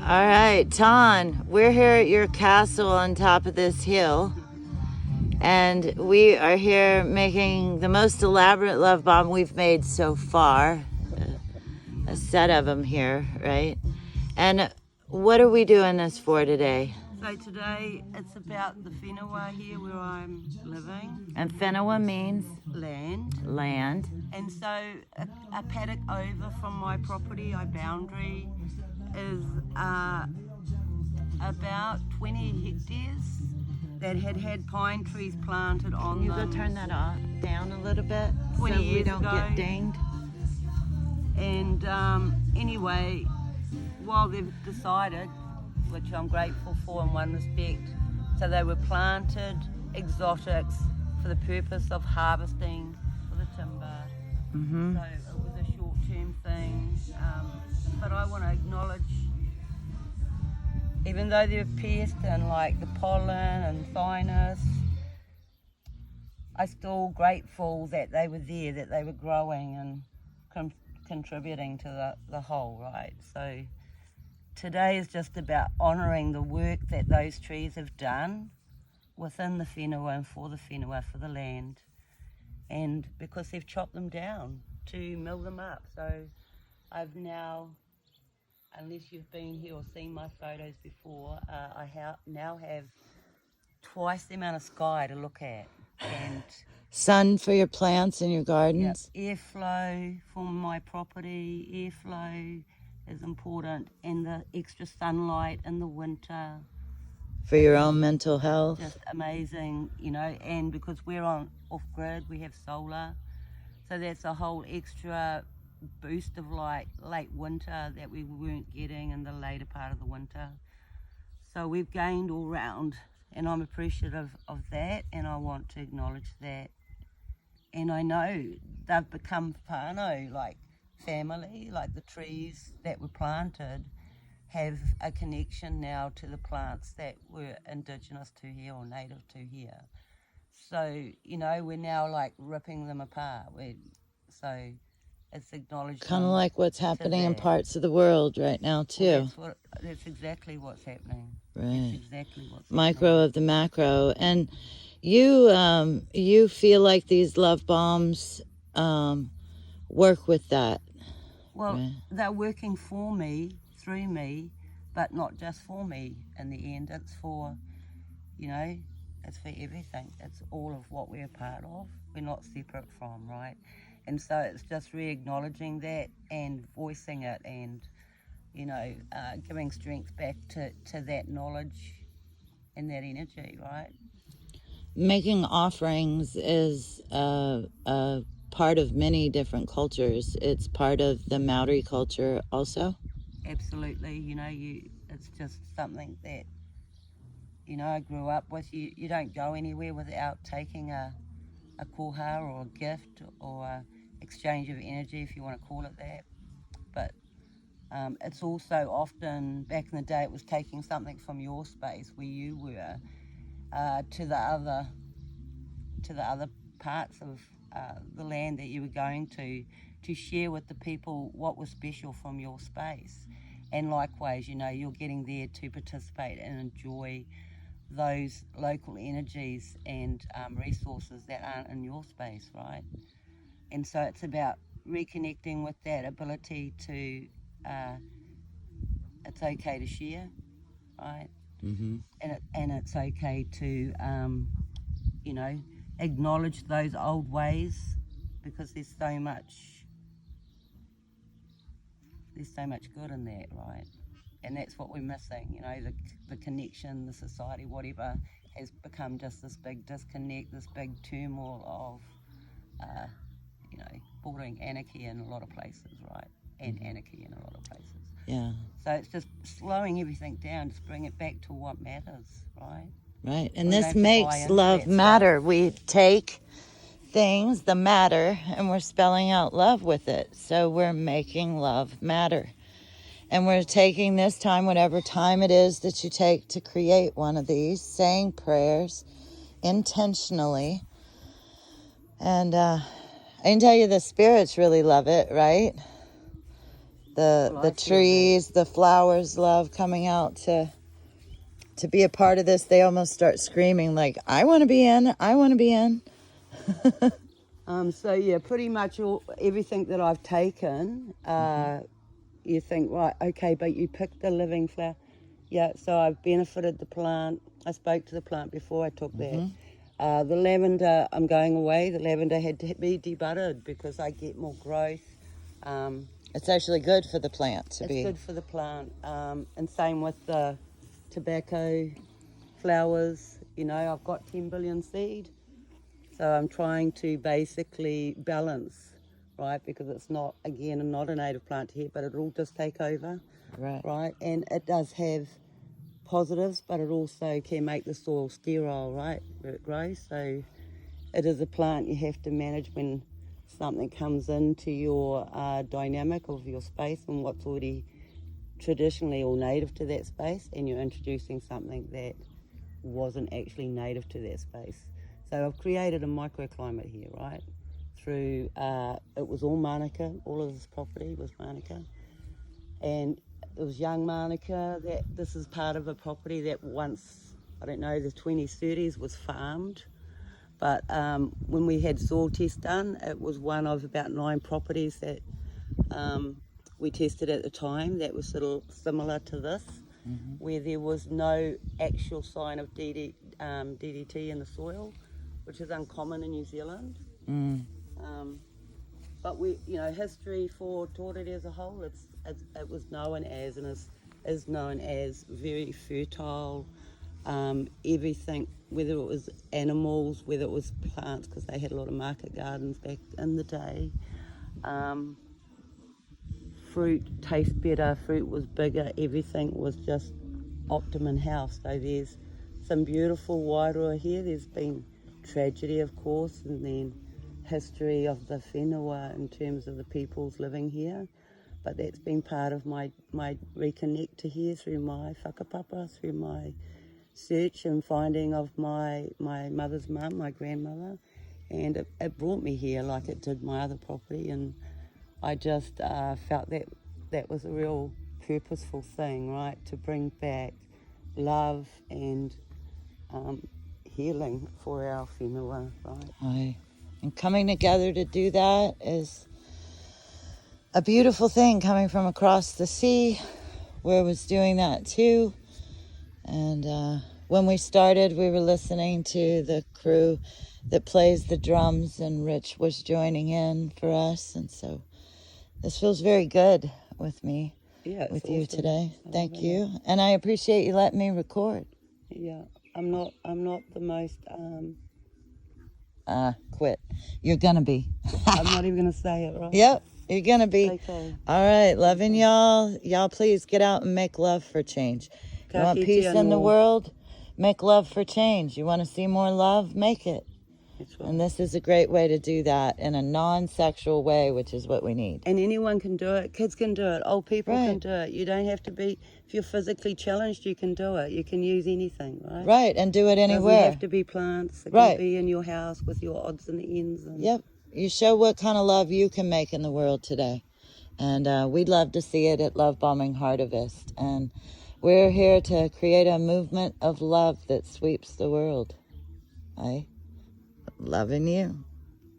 All right, Ton, we're here at your castle on top of this hill, and we are here making the most elaborate love bomb we've made so far. A set of them here, right? And what are we doing this for today? So today it's about the whenua here where I'm living. And whenua means? Land. Land. And so a paddock over from my property, our boundary, is about 20 hectares that had pine trees planted on Can you them. go turn that off, down a little bit 20 so we years don't ago. get dinged? And anyway, while they've decided, which I'm grateful for in one respect, so they were planted exotics for the purpose of harvesting for the timber. Mm-hmm. So it was a short-term thing, but I want to acknowledge, even though they're pest and like the pollen and thymus, I'm still grateful that they were there, that they were growing and contributing to the whole, right? So today is just about honouring the work that those trees have done within the whenua and for the whenua, for the land, and because they've chopped them down to mill them up. So I've now, unless you've been here or seen my photos before, I now have twice the amount of sky to look at, and Sun for your plants and your gardens. airflow for my property. Airflow is important, and the extra sunlight in the winter. For your own mental health. Just amazing, you know, and because we're on off-grid, we have solar, so that's a whole extra boost of light late winter that we weren't getting in the later part of the winter. So we've gained all round, and I'm appreciative of that, and I want to acknowledge that. And I know they've become whānau, like family, like the trees that were planted have a connection now to the plants that were indigenous to here or native to here. So, you know, we're now like ripping them apart. So it's acknowledged. Kind of like what's happening in parts of the world right now too. Well, that's exactly what's happening. Right. That's exactly what's Micro happening. of the macro. And you feel like these love bombs work with that. Well, right? They're working for me, through me, but not just for me in the end. It's for, you know, it's for everything. It's all of what we're a part of. We're not separate from, right? And so it's just re-acknowledging that and voicing it and, you know, giving strength back to that knowledge and that energy, right? Making offerings is a part of many different cultures. It's part of the Maori culture also. Absolutely, you know, it's just something that, you know, I grew up with. You don't go anywhere without taking a koha or a gift or a exchange of energy, if you want to call it that. But it's also often, back in the day, it was taking something from your space where you were to the other parts of the land that you were going to share with the people what was special from your space. And likewise, you know, you're getting there to participate and enjoy those local energies and resources that aren't in your space, right? And so it's about reconnecting with that ability to, it's okay to share, right? Mm-hmm. And it's okay to, you know, acknowledge those old ways, because there's so much good in that, right? And that's what we're missing, you know, the connection, the society, whatever, has become just this big disconnect, this big turmoil of, you know, bordering anarchy in a lot of places, right? And anarchy in a lot of places. Yeah. So it's just slowing everything down, just bring it back to what matters, right? Right. And this makes love matter. We take things, the matter, and we're spelling out love with it. So we're making love matter. And we're taking this time, whatever time it is that you take to create one of these, saying prayers intentionally. And I can tell you the spirits really love it, right? the trees, the flowers love coming out to be a part of this. They almost start screaming like, I want to be in, I want to be in. So yeah, pretty much everything that I've taken, you think, right, okay, but you picked the living flower. Yeah, so I've benefited the plant. I spoke to the plant before I took that. The lavender, I'm going away. The lavender had to be debutted because I get more growth. It's actually good for the plant It's good for the plant. And same with the tobacco flowers. You know, I've got 10 billion seed. So I'm trying to basically balance, right? Because it's not, again, not a native plant here, but it'll just take over. Right. And it does have positives, but it also can make the soil sterile, right, where it grows. So it is a plant you have to manage when something comes into your dynamic of your space and what's already traditionally all native to that space, and you're introducing something that wasn't actually native to that space. So I've created a microclimate here, right? Through, it was all Manuka, all of this property was Manuka. And it was young Manuka. This is part of a property that once, I don't know, the 20s, 30s was farmed. But when we had soil test done, it was one of about 9 properties that we tested at the time that was sort of similar to this, where there was no actual sign of DDT in the soil, which is uncommon in New Zealand. But we, you know, history for Torere as a whole, it was known as and is known as very fertile. Everything, whether it was animals, whether it was plants, because they had a lot of market gardens back in the day. Fruit tastes better, fruit was bigger, everything was just optimum health. So there's some beautiful wairua here. There's been tragedy, of course, and then history of the whenua in terms of the peoples living here. But that's been part of my reconnect to here through my whakapapa, through my search and finding of my mother's mum, my grandmother. And it brought me here like it did my other property. And I just felt that was a real purposeful thing, right? To bring back love and healing for our whenua, right? Aye. And coming together to do that is a beautiful thing, coming from across the sea, where it was doing that too. And when we started, we were listening to the crew that plays the drums, and Rich was joining in for us. And so this feels very good with me, with you awesome today. Thank you. And I appreciate you letting me record. Yeah, I'm not the most... Quit. You're gonna be. I'm not even gonna say it, right? Yep, you're gonna be. Okay. All right, loving y'all. Y'all please get out and make love for change. You want peace in the world? Make love for change. You want to see more love? Make it. That's right. And this is a great way to do that in a non-sexual way, which is what we need. And anyone can do it. Kids can do it. Old people can do it. You don't have to be, if you're physically challenged, you can do it. You can use anything, right? Right, and do it anywhere. It doesn't have to be plants. It can be in your house with your odds and ends. And yep. You show what kind of love you can make in the world today. And we'd love to see it at Love Bombing Heartivist. And we're here to create a movement of love that sweeps the world. Loving you.